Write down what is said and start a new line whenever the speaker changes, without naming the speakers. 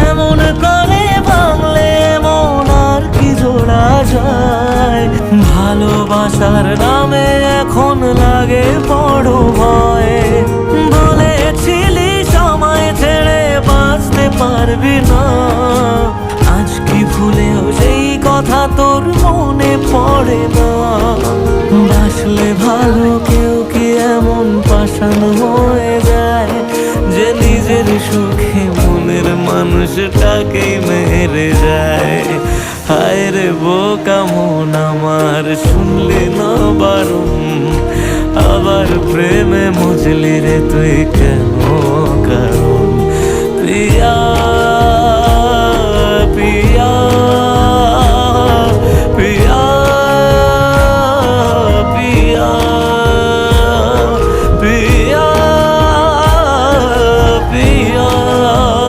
এমন করে ভাঙলে মন আর কি জোড়া যায়। ভালোবাসার নামে এখন লাগে বড় ভয়। বলেছিলি সময় ছেড়ে বাঁচতে পারবি না, আজ কি ভুলেও সেই কথা তোর মনে পড়ে না? বাসলে ভালো কেউ কি এমন পাষাণ হয়ে যায় যে নিজের সুখে মনের মানুষটাকেই মেরে যায়? হায় রে বোকা মন আমার, শুনলি না বারণ, আবার প্রেমে মজলি রে তুই কেন কারণ?